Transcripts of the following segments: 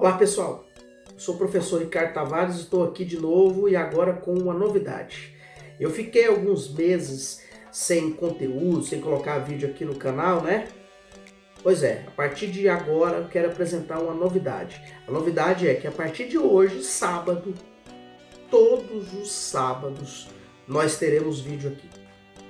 Olá pessoal, sou o professor Ricardo Tavares, estou aqui de novo e agora com uma novidade. Eu fiquei alguns meses sem conteúdo, sem colocar vídeo aqui no canal, né? Pois é, a partir de agora eu quero apresentar uma novidade. A novidade é que a partir de hoje, sábado, todos os sábados, nós teremos vídeo aqui.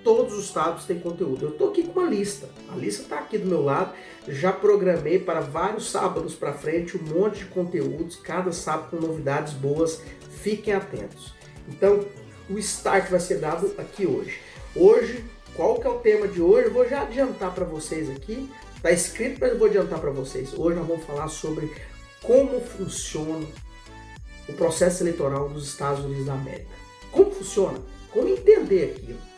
Todos os sábados tem conteúdo. Eu estou aqui com uma lista. A lista está aqui do meu lado. Já programei para vários sábados para frente um monte de conteúdos. Cada sábado com novidades boas. Fiquem atentos. Então, o start vai ser dado aqui hoje. Hoje, qual que é o tema de hoje? Eu vou já adiantar para vocês aqui. Está escrito, mas eu vou adiantar para vocês. Hoje nós vamos falar sobre como funciona o processo eleitoral dos Estados Unidos da América. Como funciona? Como entender aquilo?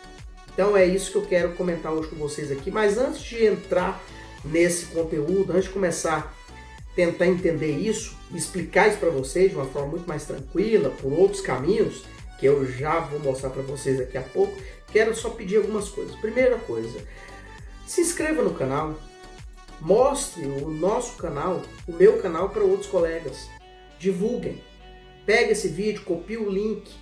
Então é isso que eu quero comentar hoje com vocês aqui. Mas antes de entrar nesse conteúdo, antes de começar a tentar entender isso, explicar isso para vocês de uma forma muito mais tranquila, por outros caminhos, que eu já vou mostrar para vocês daqui a pouco, quero só pedir algumas coisas. Primeira coisa, se inscreva no canal, mostre o nosso canal, o meu canal para outros colegas, divulguem. Pega esse vídeo, copia o link,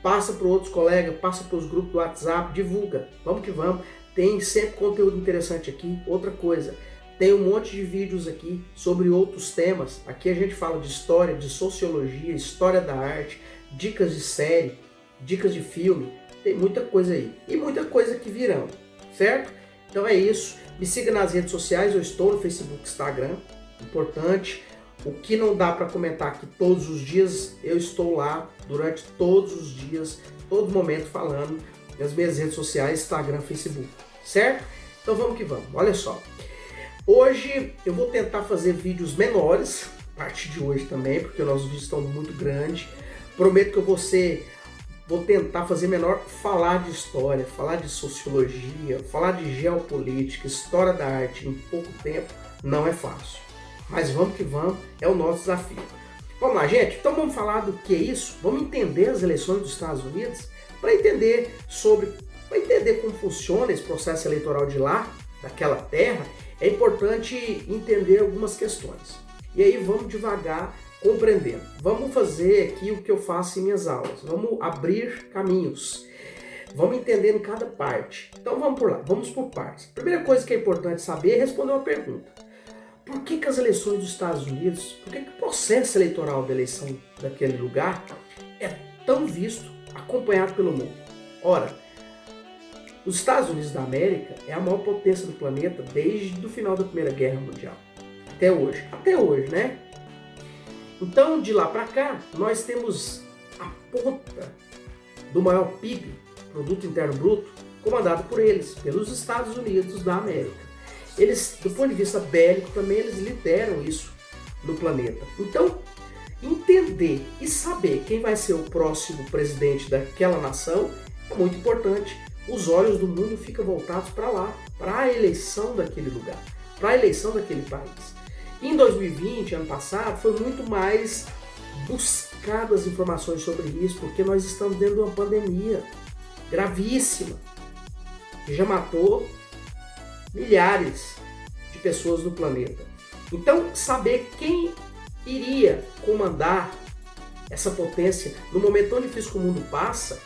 passa para outros colegas, passa para os grupos do WhatsApp, divulga. Vamos que vamos. Tem sempre conteúdo interessante aqui. Outra coisa, tem um monte de vídeos aqui sobre outros temas. Aqui a gente fala de história, de sociologia, história da arte, dicas de série, dicas de filme. Tem muita coisa aí. E muita coisa que virão, certo? Então é isso. Me siga nas redes sociais. Eu estou no Facebook, Instagram. Importante. O que não dá para comentar aqui todos os dias, eu estou lá durante todos os dias, todo momento falando nas minhas redes sociais, Instagram, Facebook, certo? Então vamos que vamos, olha só. Hoje eu vou tentar fazer vídeos menores, a partir de hoje também, porque os nossos vídeos estão muito grandes. Prometo que vou tentar fazer menor, falar de história, falar de sociologia, falar de geopolítica, história da arte em pouco tempo, não é fácil. Mas vamos que vamos, é o nosso desafio. Vamos lá, gente? Então vamos falar do que é isso? Vamos entender as eleições dos Estados Unidos para entender como funciona esse processo eleitoral de lá, daquela terra. É importante entender algumas questões. E aí vamos devagar compreendendo. Vamos fazer aqui o que eu faço em minhas aulas. Vamos abrir caminhos. Vamos entendendo cada parte. Então vamos por lá, vamos por partes. Primeira coisa que é importante saber é responder uma pergunta. Por que as eleições dos Estados Unidos, por que o processo eleitoral da eleição daquele lugar é tão visto, acompanhado pelo mundo? Ora, os Estados Unidos da América é a maior potência do planeta desde o final da Primeira Guerra Mundial. Até hoje, né? Então, de lá para cá, nós temos a ponta do maior PIB, Produto Interno Bruto, comandado por eles, pelos Estados Unidos da América. Eles, do ponto de vista bélico, também eles lideram isso no planeta. Então, entender e saber quem vai ser o próximo presidente daquela nação é muito importante. Os olhos do mundo ficam voltados para lá, para a eleição daquele lugar, para a eleição daquele país. E em 2020, ano passado, foi muito mais buscadas informações sobre isso, porque nós estamos dentro de uma pandemia gravíssima, que já matou milhares de pessoas no planeta. Então, saber quem iria comandar essa potência no momento tão difícil que o mundo passa,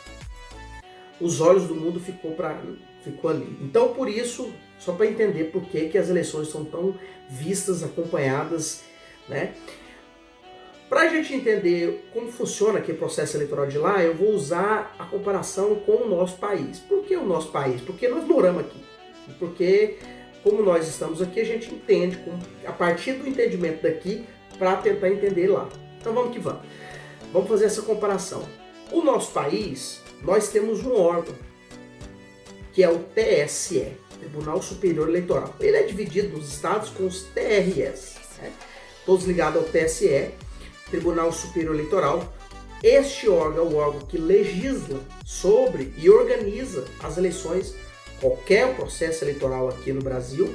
os olhos do mundo ficou ali. Então, por isso, só para entender por que as eleições são tão vistas, acompanhadas, né? Para a gente entender como funciona aqui o processo eleitoral de lá, eu vou usar a comparação com o nosso país. Por que o nosso país? Porque nós moramos aqui. Porque, como nós estamos aqui, a gente entende a partir do entendimento daqui para tentar entender lá. Então vamos que vamos. Vamos fazer essa comparação. O nosso país, nós temos um órgão, que é o TSE, Tribunal Superior Eleitoral. Ele é dividido nos estados com os TRS, né? Todos ligados ao TSE, Tribunal Superior Eleitoral. Este órgão é o órgão que legisla sobre e organiza as eleições, qualquer processo eleitoral aqui no Brasil.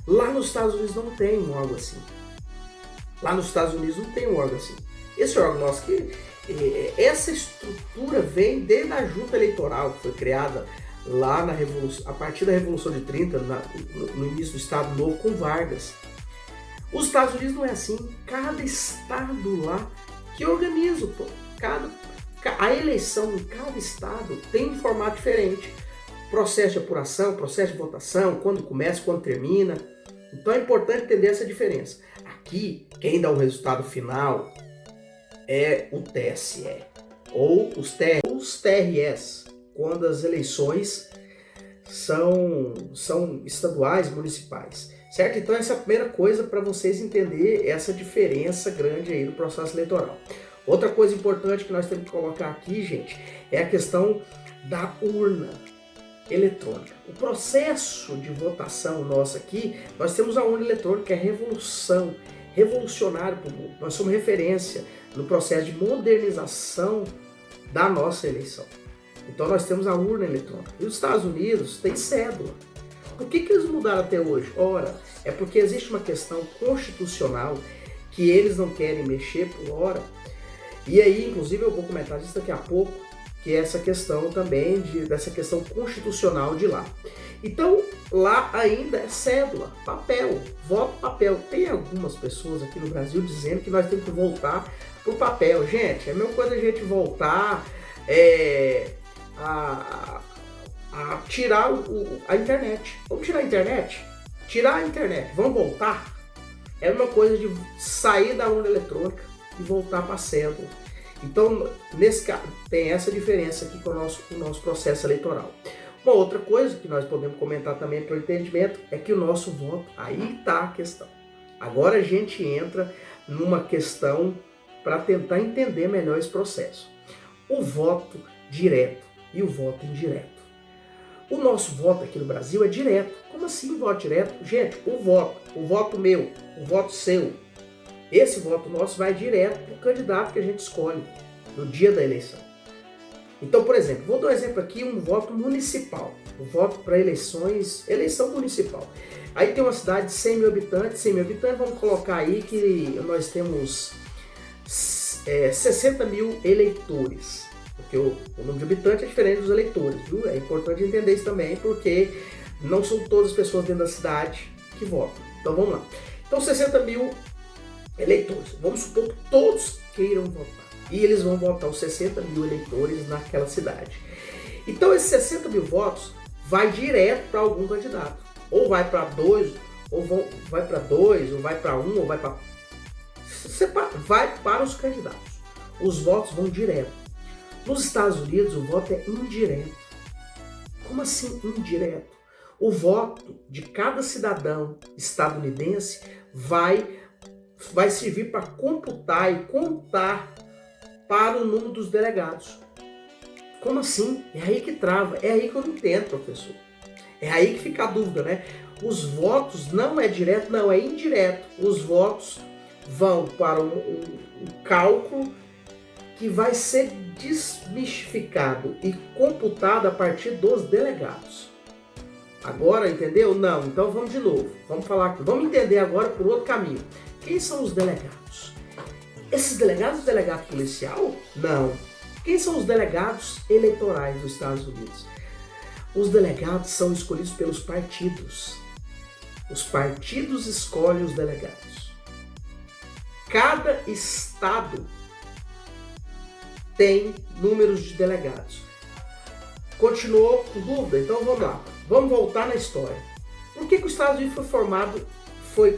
Lá nos Estados Unidos não tem um órgão assim. Esse órgão nosso aqui, essa estrutura vem desde a junta eleitoral, que foi criada lá na Revolução, a partir da Revolução de 30, no início do Estado Novo, com Vargas. Os Estados Unidos não é assim. Cada estado lá que organiza, pô. A eleição em cada estado tem um formato diferente. Processo de apuração, processo de votação, quando começa, quando termina. Então é importante entender essa diferença. Aqui, quem dá o resultado final é o TSE ou os TRS, quando as eleições são estaduais, municipais, certo? Então essa é a primeira coisa para vocês entenderem essa diferença grande aí do processo eleitoral. Outra coisa importante que nós temos que colocar aqui, gente, é a questão da urna eletrônica. O processo de votação nosso aqui, nós temos a urna eletrônica, que é revolucionário para o mundo. Nós somos referência no processo de modernização da nossa eleição. Então nós temos a urna eletrônica. E os Estados Unidos têm cédula. Por que eles mudaram até hoje? Ora, é porque existe uma questão constitucional que eles não querem mexer por hora. E aí, inclusive, eu vou comentar isso daqui a pouco, que é essa questão também, dessa questão constitucional de lá. Então, lá ainda é cédula, papel, voto papel. Tem algumas pessoas aqui no Brasil dizendo que nós temos que voltar pro papel. Gente, é a mesma coisa a gente voltar a tirar a internet. Vamos tirar a internet? Tirar a internet, vamos voltar? É a mesma coisa de sair da urna eletrônica e voltar para a cédula. Então, nesse caso, tem essa diferença aqui com o nosso processo eleitoral. Uma outra coisa que nós podemos comentar também para o entendimento é que o nosso voto, aí está a questão. Agora a gente entra numa questão para tentar entender melhor esse processo. O voto direto e o voto indireto. O nosso voto aqui no Brasil é direto. Como assim voto direto? Gente, o voto meu, o voto seu, esse voto nosso vai direto para o candidato que a gente escolhe no dia da eleição. Então, por exemplo, vou dar um exemplo aqui, um voto municipal. O voto para eleição municipal. Aí tem uma cidade de 100 mil habitantes, vamos colocar aí que nós temos 60 mil eleitores. Porque o número de habitantes é diferente dos eleitores, viu? É importante entender isso também, porque não são todas as pessoas dentro da cidade que votam. Então vamos lá. Então 60 mil eleitores. Vamos supor que todos queiram votar. E eles vão votar os 60 mil eleitores naquela cidade. Então esses 60 mil votos vai direto para algum candidato. Ou vai para dois, ou vai para dois, ou vai para um, ou vai para... Vai para os candidatos. Os votos vão direto. Nos Estados Unidos o voto é indireto. Como assim indireto? O voto de cada cidadão estadunidense vai servir para computar e contar para o número dos delegados. Como assim? É aí que trava, é aí que eu não entendo, professor. É aí que fica a dúvida, né? Os votos não é direto, não, é indireto. Os votos vão para um cálculo que vai ser desmistificado e computado a partir dos delegados. Agora, entendeu? Não, então vamos de novo. Vamos falar aqui. Vamos entender agora por outro caminho. Quem são os delegados? Esses delegados, o delegado policial? Não. Quem são os delegados eleitorais dos Estados Unidos? Os delegados são escolhidos pelos partidos. Os partidos escolhem os delegados. Cada estado tem números de delegados. Continuou com dúvida? Então vamos lá. Vamos voltar na história. Por que os Estados Unidos foi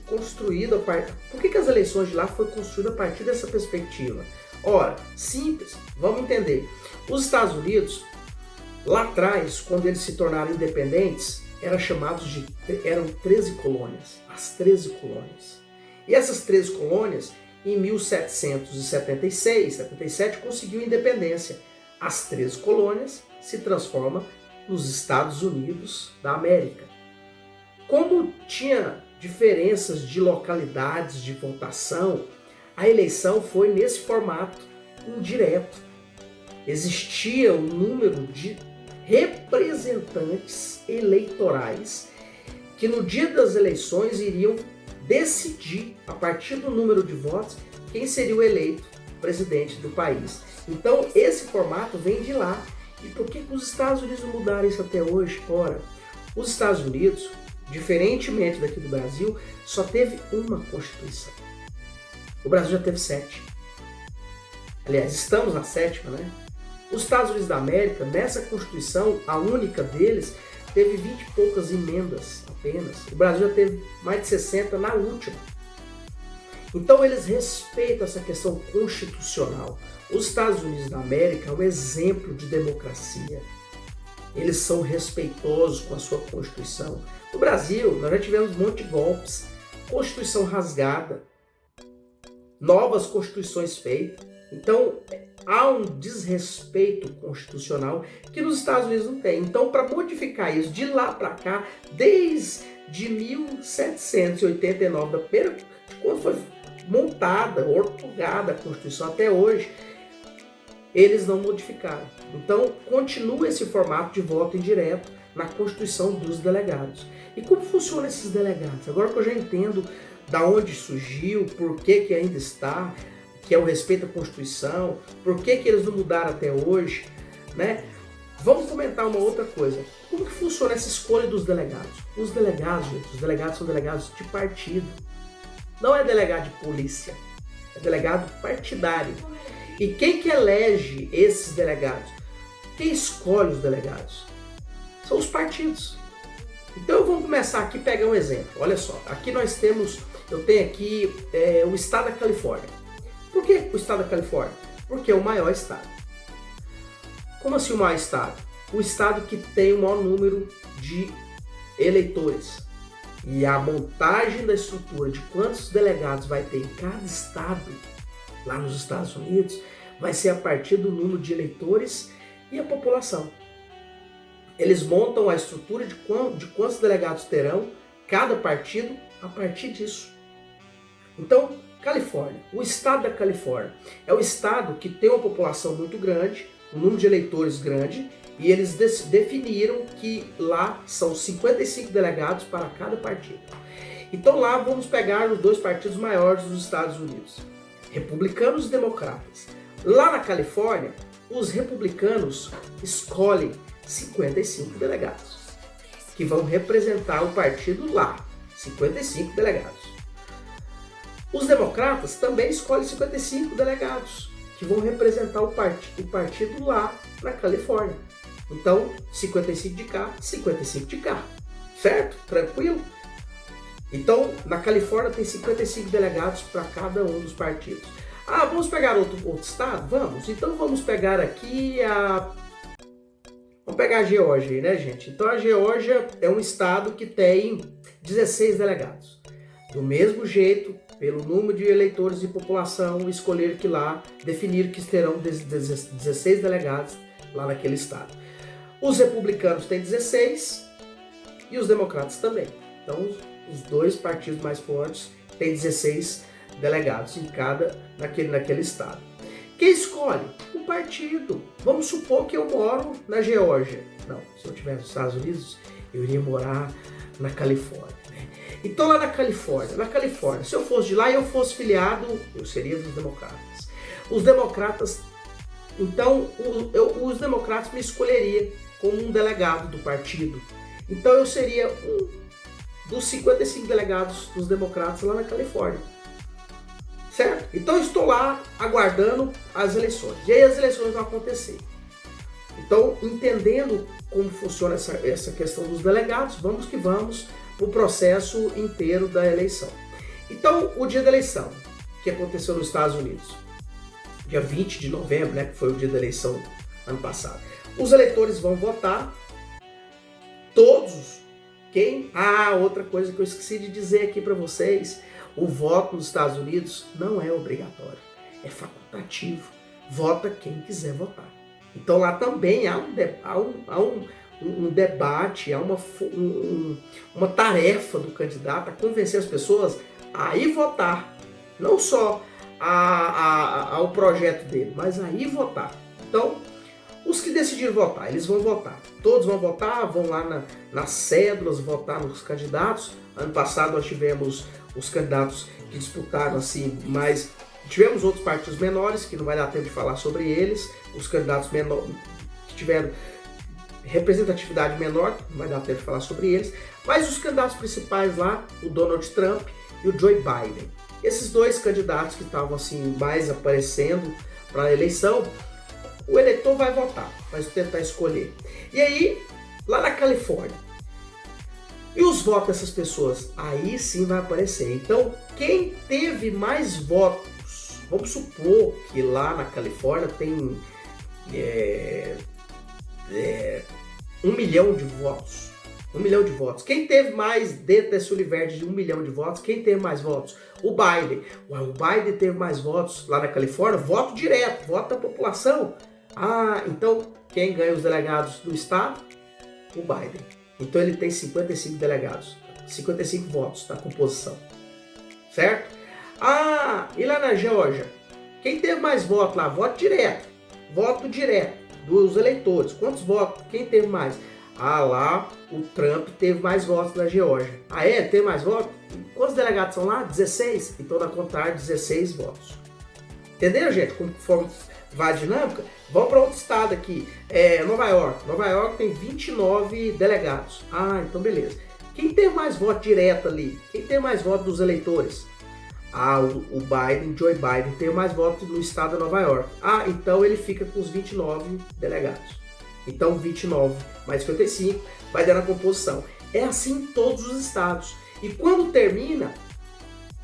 construído por que as eleições de lá foram construídas a partir dessa perspectiva? Ora, simples, vamos entender. Os Estados Unidos, lá atrás, quando eles se tornaram independentes, eram 13 colônias, as 13 colônias. E essas 13 colônias, em 1776, 77, conseguiu independência. As 13 colônias se transformam nos Estados Unidos da América. Como tinha diferenças de localidades de votação, a eleição foi nesse formato indireto. Existia um número de representantes eleitorais que no dia das eleições iriam decidir, a partir do número de votos, quem seria o eleito presidente do país. Então esse formato vem de lá. E por que os Estados Unidos mudaram isso até hoje? Ora, os Estados Unidos diferentemente daqui do Brasil, só teve uma Constituição. O Brasil já teve 7. Aliás, estamos na 7ª, né? Os Estados Unidos da América, nessa Constituição, a única deles, teve 20 e poucas emendas apenas. O Brasil já teve mais de 60 na última. Então eles respeitam essa questão constitucional. Os Estados Unidos da América é um exemplo de democracia. Eles são respeitosos com a sua Constituição. No Brasil, nós já tivemos um monte de golpes, Constituição rasgada, novas Constituições feitas. Então, há um desrespeito constitucional que nos Estados Unidos não tem. Então, para modificar isso de lá para cá, desde 1789, da primeira, quando foi montada, ortogada a Constituição até hoje, eles não modificaram. Então, continua esse formato de voto indireto na Constituição dos delegados. E como funcionam esses delegados? Agora que eu já entendo da onde surgiu, por que ainda está, que é o respeito à Constituição, por que eles não mudaram até hoje, né? Vamos comentar uma outra coisa. Como que funciona essa escolha dos delegados? Os delegados, gente, os delegados são delegados de partido. Não é delegado de polícia, é delegado partidário. E quem que elege esses delegados? Quem escolhe os delegados? São os partidos. Então vamos começar aqui a pegar um exemplo. Olha só, aqui eu tenho aqui o estado da Califórnia. Por que o estado da Califórnia? Porque é o maior estado. Como assim o maior estado? O estado que tem o maior número de eleitores. E a montagem da estrutura de quantos delegados vai ter em cada estado, lá nos Estados Unidos, vai ser a partir do número de eleitores e a população. Eles montam a estrutura de quantos delegados terão cada partido a partir disso. Então, Califórnia, o estado da Califórnia é o estado que tem uma população muito grande, um número de eleitores grande, e eles definiram que lá são 55 delegados para cada partido. Então lá vamos pegar os dois partidos maiores dos Estados Unidos, republicanos e democratas. Lá na Califórnia, os republicanos escolhem 55 delegados, que vão representar o partido lá, 55 delegados. Os democratas também escolhem 55 delegados, que vão representar o partido lá na Califórnia. Então, 55 de cá, 55 de cá. Certo? Tranquilo? Então, na Califórnia tem 55 delegados para cada um dos partidos. Ah, vamos pegar outro estado? Vamos. Então, vamos pegar aqui Vamos pegar a Geórgia, né, gente? Então, a Geórgia é um estado que tem 16 delegados. Do mesmo jeito, pelo número de eleitores e população, escolher que lá, definir que terão 16 delegados lá naquele estado. Os republicanos têm 16 e os democratas também. Então, os dois partidos mais fortes têm 16 delegados naquele estado. Quem escolhe? O partido. Vamos supor que eu moro na Geórgia. Não, se eu estivesse nos Estados Unidos, eu iria morar na Califórnia. Então lá na Califórnia, se eu fosse de lá e eu fosse filiado, eu seria dos democratas. Os democratas, então, os democratas me escolheriam como um delegado do partido. Então eu seria um dos 55 delegados dos democratas lá na Califórnia. Certo? Então eu estou lá aguardando as eleições. E aí as eleições vão acontecer. Então, entendendo como funciona essa questão dos delegados, vamos que vamos para o processo inteiro da eleição. Então, o dia da eleição, que aconteceu nos Estados Unidos, dia 20 de novembro, né, que foi o dia da eleição ano passado. Os eleitores vão votar, todos. Outra coisa que eu esqueci de dizer aqui para vocês, o voto nos Estados Unidos não é obrigatório, é facultativo. Vota quem quiser votar. Então lá também há um debate, há uma tarefa do candidato a convencer as pessoas a ir votar, não só ao projeto dele, mas a ir votar. Então, os que decidiram votar, eles vão votar. Todos vão votar, vão lá nas cédulas votar nos candidatos. Ano passado nós tivemos os candidatos que disputaram assim, mas tivemos outros partidos menores, que não vai dar tempo de falar sobre eles. Os candidatos menores que tiveram representatividade menor, não vai dar tempo de falar sobre eles, mas os candidatos principais lá, o Donald Trump e o Joe Biden. Esses dois candidatos que estavam assim mais aparecendo para a eleição, o eleitor vai votar, vai tentar escolher. E aí, lá na Califórnia, e os votos dessas pessoas? Aí sim vai aparecer. Então, quem teve mais votos, vamos supor que lá na Califórnia tem 1 milhão de votos. 1 milhão de votos. Quem teve mais dentro desse universo de 1 milhão de votos? Quem teve mais votos? O Biden. O Biden teve mais votos lá na Califórnia? Voto direto, voto da população. Ah, então quem ganha os delegados do estado? O Biden. Então ele tem 55 delegados, 55 votos na composição, certo? Ah, e lá na Geórgia? Quem teve mais votos lá? Voto direto dos eleitores. Quantos votos? Quem teve mais? Ah, lá o Trump teve mais votos na Geórgia. Ah, teve mais votos? Quantos delegados são lá? 16? Então dá contar 16 votos. Entenderam, gente? Conforme vai a dinâmica, vamos para outro estado aqui, Nova York. Nova York tem 29 delegados. Ah, então beleza. Quem tem mais voto direto ali? Quem tem mais voto dos eleitores? Ah, o Biden, Joe Biden, tem mais votos no estado de Nova York. Ah, então ele fica com os 29 delegados. Então 29 mais 55 vai dar na composição. É assim em todos os estados. E quando termina,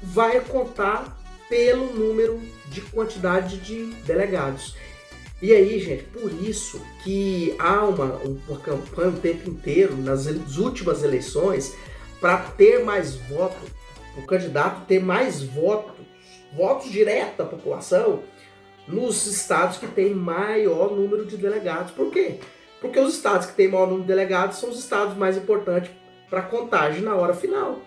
vai contar pelo número de quantidade de delegados. E aí, gente, por isso que há uma campanha o tempo inteiro, nas últimas eleições, para ter mais votos, o candidato ter mais votos diretos da população, nos estados que têm maior número de delegados. Por quê? Porque os estados que têm maior número de delegados são os estados mais importantes para a contagem na hora final.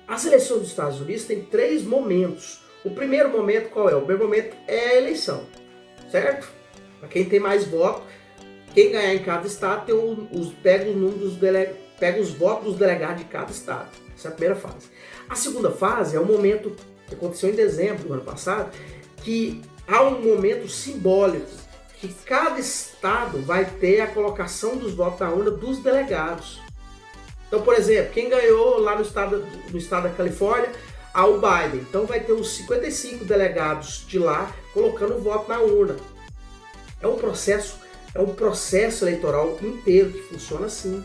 As eleições dos Estados Unidos têm 3 momentos. O primeiro momento qual é? O primeiro momento é a eleição, certo? Para quem tem mais votos, quem ganhar em cada estado pega os votos dos delegados de cada estado. Essa é a primeira fase. A segunda fase é o momento que aconteceu em dezembro do ano passado, que há um momento simbólico, que cada estado vai ter a colocação dos votos na urna dos delegados. Então, por exemplo, quem ganhou lá no estado da Califórnia, o Biden. Então vai ter os 55 delegados de lá colocando o voto na urna. É um processo eleitoral inteiro que funciona assim,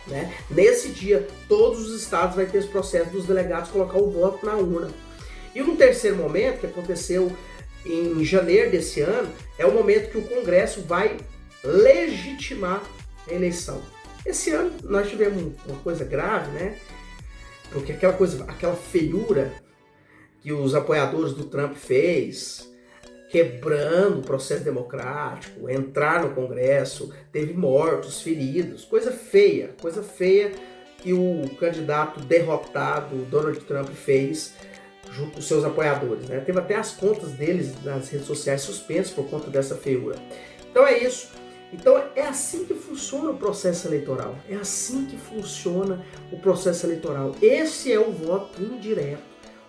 né? Nesse dia, todos os estados vão ter esse processo dos delegados colocar o voto na urna. E no terceiro momento, que aconteceu em janeiro desse ano, é o momento que o Congresso vai legitimar a eleição. Esse ano nós tivemos uma coisa grave, né? Porque aquela feiura que os apoiadores do Trump fez, quebrando o processo democrático, entrar no Congresso, teve mortos, feridos, coisa feia que o candidato derrotado, Donald Trump, fez junto com seus apoiadores, né? Teve até as contas deles nas redes sociais suspensas por conta dessa feiura. Então é isso. Então é assim que funciona o processo eleitoral. É assim que funciona o processo eleitoral. Esse é o voto indireto.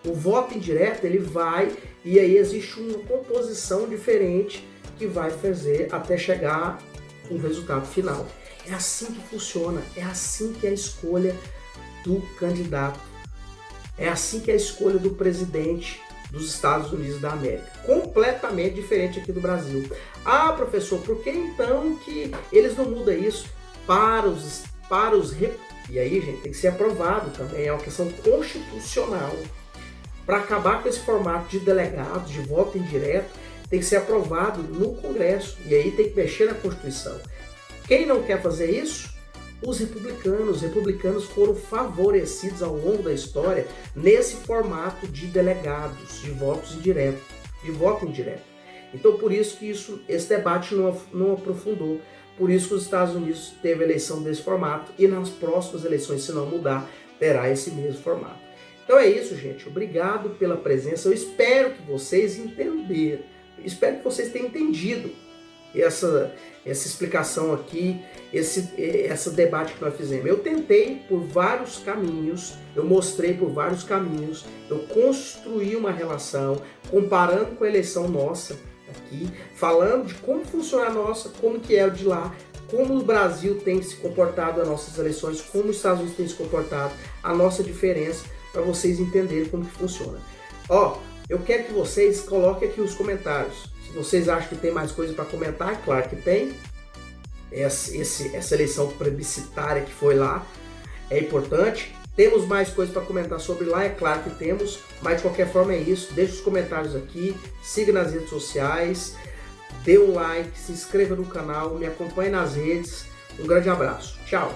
O voto indireto, ele vai e aí existe uma composição diferente que vai fazer até chegar um resultado final. É assim que funciona. É assim que é a escolha do candidato. É assim que é a escolha do presidente dos Estados Unidos da América. Completamente diferente aqui do Brasil. Ah, professor, por que então que eles não mudam isso E aí, gente, tem que ser aprovado também. É uma questão constitucional. Para acabar com esse formato de delegados, de voto indireto, tem que ser aprovado no Congresso. E aí tem que mexer na Constituição. Quem não quer fazer isso? Os republicanos. Os republicanos foram favorecidos ao longo da história nesse formato de delegados, de votos indiretos, de voto indireto. Então, por isso que esse debate não aprofundou. Por isso que os Estados Unidos teve eleição desse formato e nas próximas eleições, se não mudar, terá esse mesmo formato. Então é isso, gente. Obrigado pela presença. Eu espero que vocês entenderam. Espero que vocês tenham entendido essa explicação aqui, esse debate que nós fizemos. Eu tentei por vários caminhos, eu mostrei por vários caminhos, eu construí uma relação comparando com a eleição nossa, aqui, falando de como funciona a nossa, como que é o de lá, como o Brasil tem se comportado nas nossas eleições, como os Estados Unidos têm se comportado, a nossa diferença, para vocês entenderem como que funciona. Ó, eu quero que vocês coloquem aqui os comentários. Se vocês acham que tem mais coisa para comentar, claro que tem. Essa eleição plebiscitária que foi lá é importante. Temos mais coisas para comentar sobre lá, é claro que temos, mas de qualquer forma é isso. Deixe os comentários aqui, siga nas redes sociais, dê um like, se inscreva no canal, me acompanhe nas redes. Um grande abraço. Tchau!